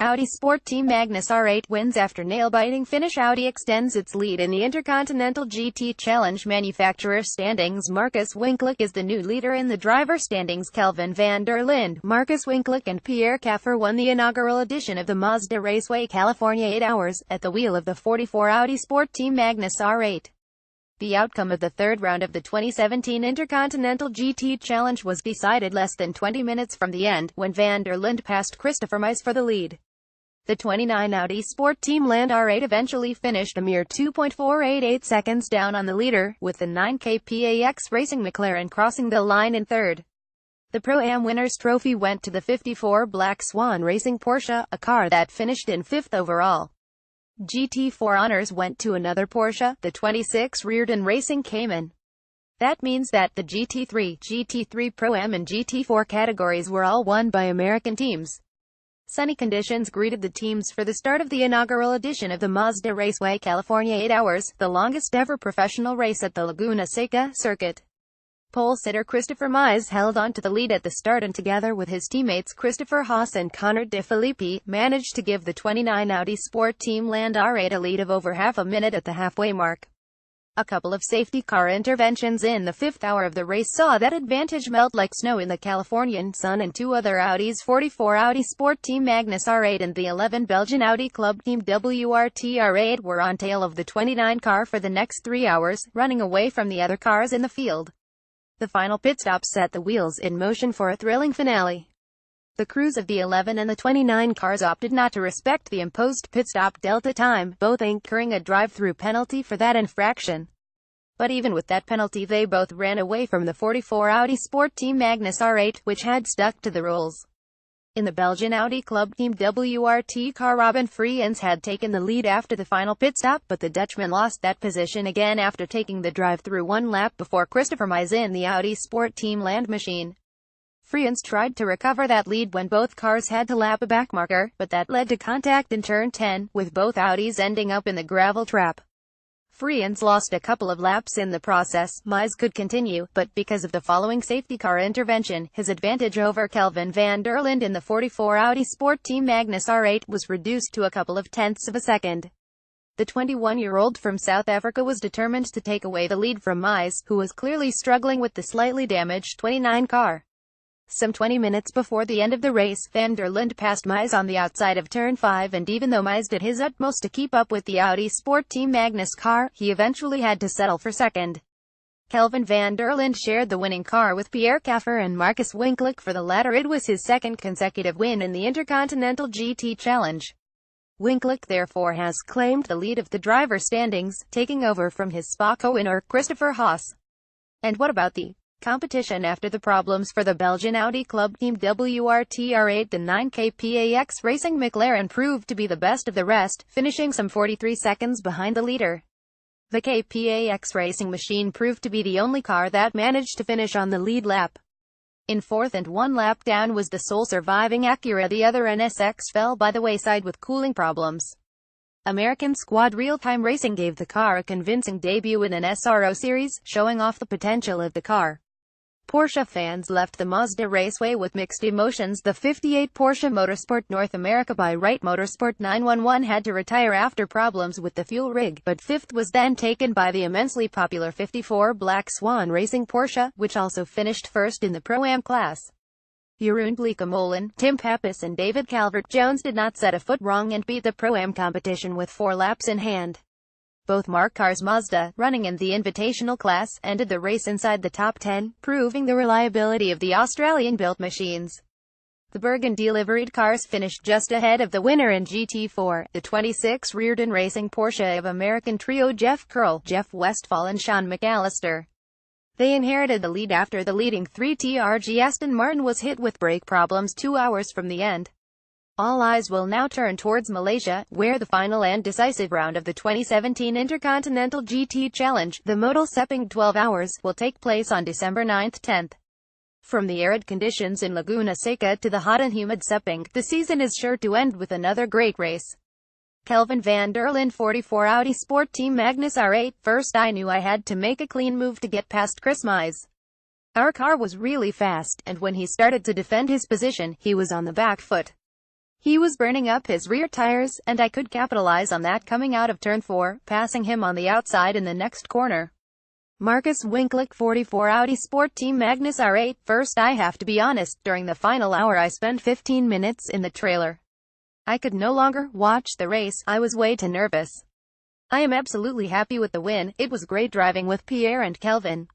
Audi Sport Team Magnus R8 wins after nail-biting finish. Audi extends its lead in the Intercontinental GT Challenge manufacturer standings. Markus Winkelk is the new leader in the driver standings. Kelvin van der Linde, Markus Winkelk and Pierre Caffer won the inaugural edition of the Mazda Raceway California 8 Hours, at the wheel of the 44 Audi Sport Team Magnus R8. The outcome of the third round of the 2017 Intercontinental GT Challenge was decided less than 20 minutes from the end, when van der Linde passed Christopher Mies for the lead. The 29 Audi Sport Team Land R8 eventually finished a mere 2.488 seconds down on the leader, with the 9 kPAX Racing McLaren crossing the line in third. The Pro-Am Winners' Trophy went to the 54 Black Swan Racing Porsche, a car that finished in fifth overall. GT4 honors went to another Porsche, the 26 Reardon Racing Cayman. That means that the GT3 Pro-Am and GT4 categories were all won by American teams. Sunny conditions greeted the teams for the start of the inaugural edition of the Mazda Raceway California 8 Hours, the longest ever professional race at the Laguna Seca circuit. Pole sitter Christopher Mies held on to the lead at the start and, together with his teammates Christopher Haas and Connor De Filippi, managed to give the 29 Audi Sport Team Land R8 a lead of over half a minute at the halfway mark. A couple of safety car interventions in the fifth hour of the race saw that advantage melt like snow in the Californian sun, and two other Audis, 44 Audi Sport Team Magnus R8 and the 11 Belgian Audi Club Team WRT R8, were on tail of the 29 car for the next 3 hours, running away from the other cars in the field. The final pit stop set the wheels in motion for a thrilling finale. The crews of the 11 and the 29 cars opted not to respect the imposed pit stop delta time, both incurring a drive-through penalty for that infraction. But even with that penalty, they both ran away from the 44 Audi Sport Team Magnus R8, which had stuck to the rules. In the Belgian Audi Club Team WRT car, Robin Freins had taken the lead after the final pit stop, but the Dutchman lost that position again after taking the drive-through one lap before Christopher Mies in the Audi Sport Team Land machine. Freins tried to recover that lead when both cars had to lap a backmarker, but that led to contact in turn 10, with both Audis ending up in the gravel trap. Freins lost a couple of laps in the process. Mies could continue, but because of the following safety car intervention, his advantage over Kelvin van der Linde in the 44 Audi Sport Team Magnus R8 was reduced to a couple of tenths of a second. The 21-year-old from South Africa was determined to take away the lead from Mies, who was clearly struggling with the slightly damaged 29 car. Some 20 minutes before the end of the race, van der Linde passed Mies on the outside of turn 5, and even though Mies did his utmost to keep up with the Audi Sport Team Magnus car, he eventually had to settle for second. Kelvin van der Linde shared the winning car with Pierre Caffer and Markus Winkelk. For the latter, it was his second consecutive win in the Intercontinental GT Challenge. Winkelk therefore has claimed the lead of the driver standings, taking over from his Spa co-winner Christopher Haas. And what about the competition after the problems for the Belgian Audi Club Team WRT R8? The 9 kPAX Racing McLaren proved to be the best of the rest, finishing some 43 seconds behind the leader. The kPAX Racing machine proved to be the only car that managed to finish on the lead lap. In fourth and one lap down was the sole surviving Acura. The other NSX fell by the wayside with cooling problems. American Squad Real-Time Racing gave the car a convincing debut in an SRO series, showing off the potential of the car. Porsche fans left the Mazda Raceway with mixed emotions. The 58 Porsche Motorsport North America by Wright Motorsport 911 had to retire after problems with the fuel rig, but fifth was then taken by the immensely popular 54 Black Swan Racing Porsche, which also finished first in the Pro-Am class. Jeroen Bleekemolen, Tim Pappas and David Calvert-Jones did not set a foot wrong and beat the Pro-Am competition with 4 laps in hand. Both Mark cars Mazda, running in the Invitational class, ended the race inside the top 10, proving the reliability of the Australian-built machines. The Burgundy-liveried cars finished just ahead of the winner in GT4, the 26 Reardon Racing Porsche of American trio Jeff Curl, Jeff Westphal and Sean McAllister. They inherited the lead after the leading 3TRG Aston Martin was hit with brake problems 2 hours from the end. All eyes will now turn towards Malaysia, where the final and decisive round of the 2017 Intercontinental GT Challenge, the Modal Sepang 12 Hours, will take place on December 9-10. From the arid conditions in Laguna Seca to the hot and humid Sepang, the season is sure to end with another great race. Kelvin van der Linde, 44 Audi Sport Team Magnus R8. First I knew I had to make a clean move to get past Chris Mies. Our car was really fast, and when he started to defend his position, he was on the back foot. He was burning up his rear tires, and I could capitalize on that coming out of turn 4, passing him on the outside in the next corner. Marcus Winklick, 44, Audi Sport Team, Magnus R8. First, I have to be honest, during the final hour I spent 15 minutes in the trailer. I could no longer watch the race, I was way too nervous. I am absolutely happy with the win. It was great driving with Pierre and Kelvin.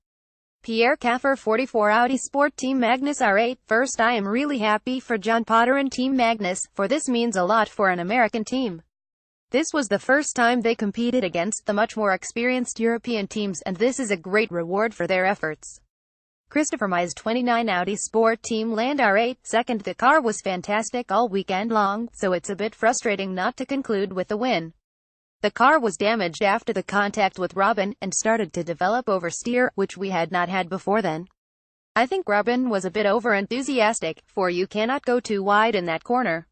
Pierre Caffer, 44, Audi Sport Team, Magnus R8. First, I am really happy for John Potter and Team Magnus, for this means a lot for an American team. This was the first time they competed against the much more experienced European teams, and this is a great reward for their efforts. Christopher Mize, 29, Audi Sport Team, Land R8. Second, the car was fantastic all weekend long, so it's a bit frustrating not to conclude with the win. The car was damaged after the contact with Robin, and started to develop oversteer, which we had not had before then. I think Robin was a bit over-enthusiastic, for you cannot go too wide in that corner.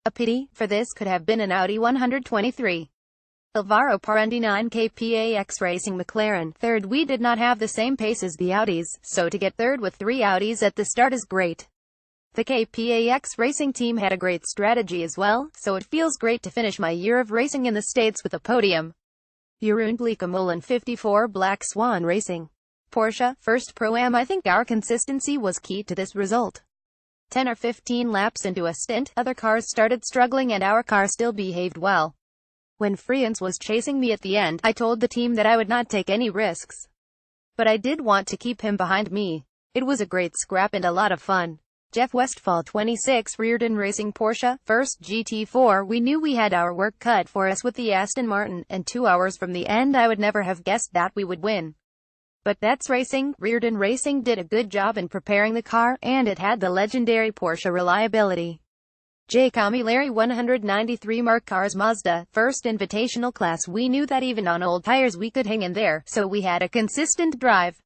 A pity, for this could have been an Audi 123. Alvaro Parendi, 9, KPAX Racing McLaren. Third, we did not have the same pace as the Audis, so to get third with 3 Audis at the start is great. The KPAX Racing team had a great strategy as well, so it feels great to finish my year of racing in the States with a podium. Jeroen Bleekemolen, 54, Black Swan Racing. Porsche, first Pro-Am. I think our consistency was key to this result. 10 or 15 laps into a stint, other cars started struggling and our car still behaved well. When Friens was chasing me at the end, I told the team that I would not take any risks. But I did want to keep him behind me. It was a great scrap and a lot of fun. Jeff Westphal, 26, Reardon Racing Porsche, first GT4. We knew we had our work cut for us with the Aston Martin, and 2 hours from the end I would never have guessed that we would win. But that's racing. Reardon Racing did a good job in preparing the car, and it had the legendary Porsche reliability. J. Camilleri, 193, Mark Cars Mazda, first invitational class. We knew that even on old tires we could hang in there, so we had a consistent drive.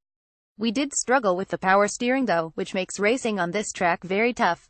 We did struggle with the power steering though, which makes racing on this track very tough.